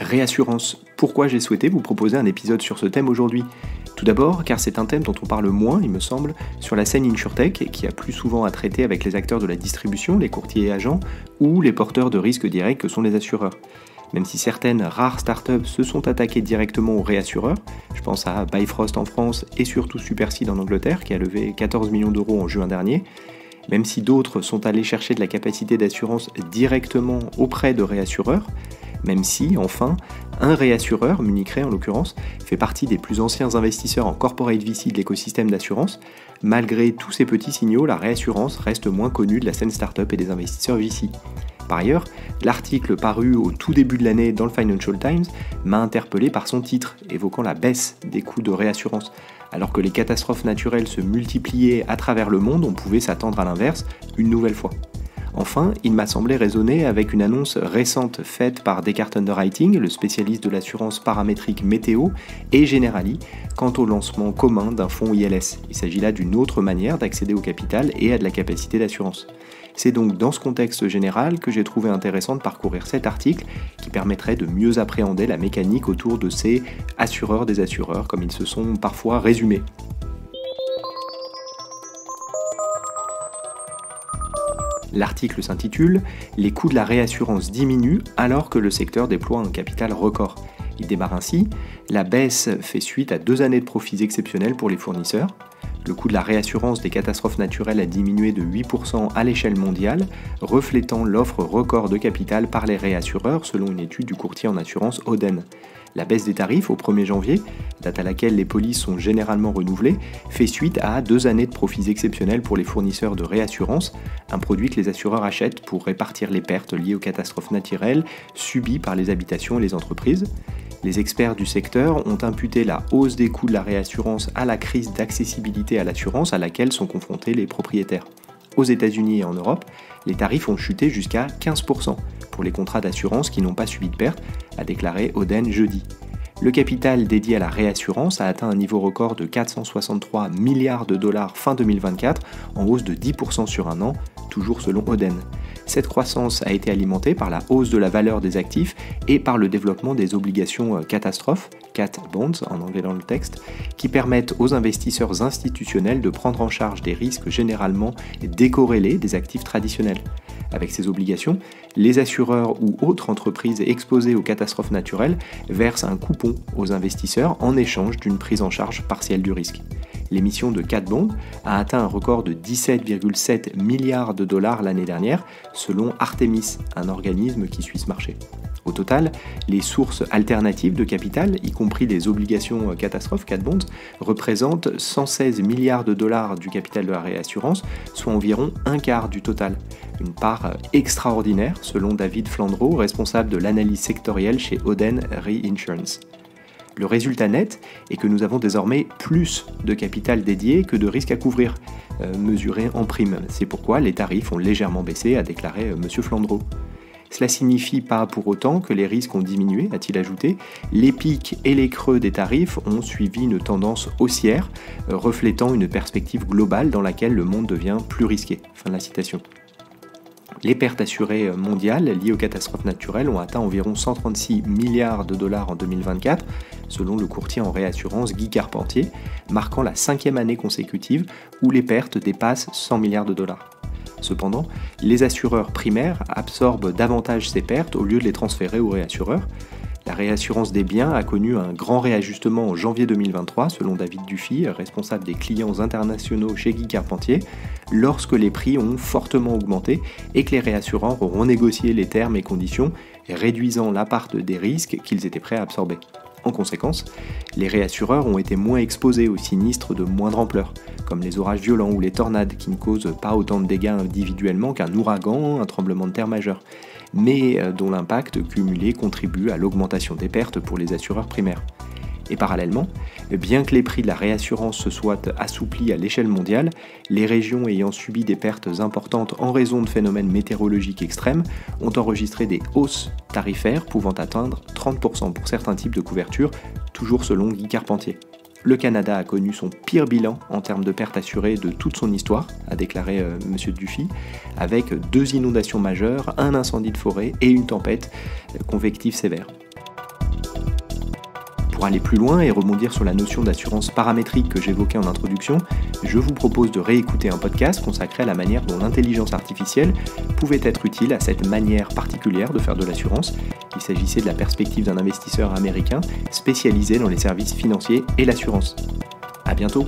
Réassurance. Pourquoi j'ai souhaité vous proposer un épisode sur ce thème aujourd'hui ? Tout d'abord, car c'est un thème dont on parle moins, il me semble, sur la scène InsurTech et qui a plus souvent à traiter avec les acteurs de la distribution, les courtiers et agents, ou les porteurs de risques directs que sont les assureurs. Même si certaines rares startups se sont attaquées directement aux réassureurs, je pense à Bifrost en France et surtout Superseed en Angleterre qui a levé 14 millions d'euros en juin dernier, même si d'autres sont allés chercher de la capacité d'assurance directement auprès de réassureurs, même si, enfin, un réassureur, Munich Re en l'occurrence, fait partie des plus anciens investisseurs en corporate VC de l'écosystème d'assurance, malgré tous ces petits signaux, la réassurance reste moins connue de la scène startup et des investisseurs VC. Par ailleurs, l'article paru au tout début de l'année dans le Financial Times m'a interpellé par son titre, évoquant la baisse des coûts de réassurance. Alors que les catastrophes naturelles se multipliaient à travers le monde, on pouvait s'attendre à l'inverse une nouvelle fois. Enfin, il m'a semblé résonner avec une annonce récente faite par Descartes Underwriting, le spécialiste de l'assurance paramétrique météo, et Generali, quant au lancement commun d'un fonds ILS. Il s'agit là d'une autre manière d'accéder au capital et à de la capacité d'assurance. C'est donc dans ce contexte général que j'ai trouvé intéressant de parcourir cet article qui permettrait de mieux appréhender la mécanique autour de ces assureurs des assureurs, comme ils se sont parfois résumés. L'article s'intitule « Les coûts de la réassurance diminuent alors que le secteur déploie un capital record ». Il démarre ainsi « La baisse fait suite à 2 années de profits exceptionnels pour les fournisseurs. Le coût de la réassurance des catastrophes naturelles a diminué de 8% à l'échelle mondiale, reflétant l'offre record de capital par les réassureurs selon une étude du courtier en assurance Oden. La baisse des tarifs au 1er janvier, date à laquelle les polices sont généralement renouvelées, fait suite à 2 années de profits exceptionnels pour les fournisseurs de réassurance, un produit que les assureurs achètent pour répartir les pertes liées aux catastrophes naturelles subies par les habitations et les entreprises. Les experts du secteur ont imputé la hausse des coûts de la réassurance à la crise d'accessibilité à l'assurance à laquelle sont confrontés les propriétaires. Aux États-Unis et en Europe, les tarifs ont chuté jusqu'à 15% pour les contrats d'assurance qui n'ont pas subi de perte, a déclaré Oden jeudi. Le capital dédié à la réassurance a atteint un niveau record de 463 milliards de dollars fin 2024, en hausse de 10% sur un an, toujours selon Oden. Cette croissance a été alimentée par la hausse de la valeur des actifs et par le développement des obligations catastrophes, cat bonds en anglais dans le texte, qui permettent aux investisseurs institutionnels de prendre en charge des risques généralement décorrélés des actifs traditionnels. Avec ces obligations, les assureurs ou autres entreprises exposées aux catastrophes naturelles versent un coupon aux investisseurs en échange d'une prise en charge partielle du risque. L'émission de cat bonds a atteint un record de 17,7 milliards de dollars l'année dernière, selon Artemis, un organisme qui suit ce marché. Au total, les sources alternatives de capital, y compris les obligations catastrophes, cat bonds, représentent 116 milliards de dollars du capital de la réassurance, soit environ un quart du total. Une part extraordinaire, selon David Flandreau, responsable de l'analyse sectorielle chez Oden Reinsurance. Le résultat net est que nous avons désormais plus de capital dédié que de risques à couvrir, mesuré en prime. C'est pourquoi les tarifs ont légèrement baissé, a déclaré M. Flandreau. Cela signifie pas pour autant que les risques ont diminué, a-t-il ajouté. Les pics et les creux des tarifs ont suivi une tendance haussière, reflétant une perspective globale dans laquelle le monde devient plus risqué. Fin de la citation. Les pertes assurées mondiales liées aux catastrophes naturelles ont atteint environ 136 milliards de dollars en 2024, selon le courtier en réassurance Guy Carpentier, marquant la 5e année consécutive où les pertes dépassent 100 milliards de dollars. Cependant, les assureurs primaires absorbent davantage ces pertes au lieu de les transférer aux réassureurs. La réassurance des biens a connu un grand réajustement en janvier 2023, selon David Dufy, responsable des clients internationaux chez Guy Carpentier, lorsque les prix ont fortement augmenté et que les réassureurs auront négocié les termes et conditions, réduisant la part des risques qu'ils étaient prêts à absorber. En conséquence, les réassureurs ont été moins exposés aux sinistres de moindre ampleur, comme les orages violents ou les tornades qui ne causent pas autant de dégâts individuellement qu'un ouragan, un tremblement de terre majeur, mais dont l'impact cumulé contribue à l'augmentation des pertes pour les assureurs primaires. Et parallèlement, bien que les prix de la réassurance se soient assouplis à l'échelle mondiale, les régions ayant subi des pertes importantes en raison de phénomènes météorologiques extrêmes ont enregistré des hausses tarifaires pouvant atteindre 30% pour certains types de couverture, toujours selon Guy Carpentier. Le Canada a connu son pire bilan en termes de pertes assurées de toute son histoire, a déclaré M. Dufy, avec 2 inondations majeures, un incendie de forêt et une tempête convective sévère. Pour aller plus loin et rebondir sur la notion d'assurance paramétrique que j'évoquais en introduction, je vous propose de réécouter un podcast consacré à la manière dont l'intelligence artificielle pouvait être utile à cette manière particulière de faire de l'assurance. Il s'agissait de la perspective d'un investisseur américain spécialisé dans les services financiers et l'assurance. À bientôt!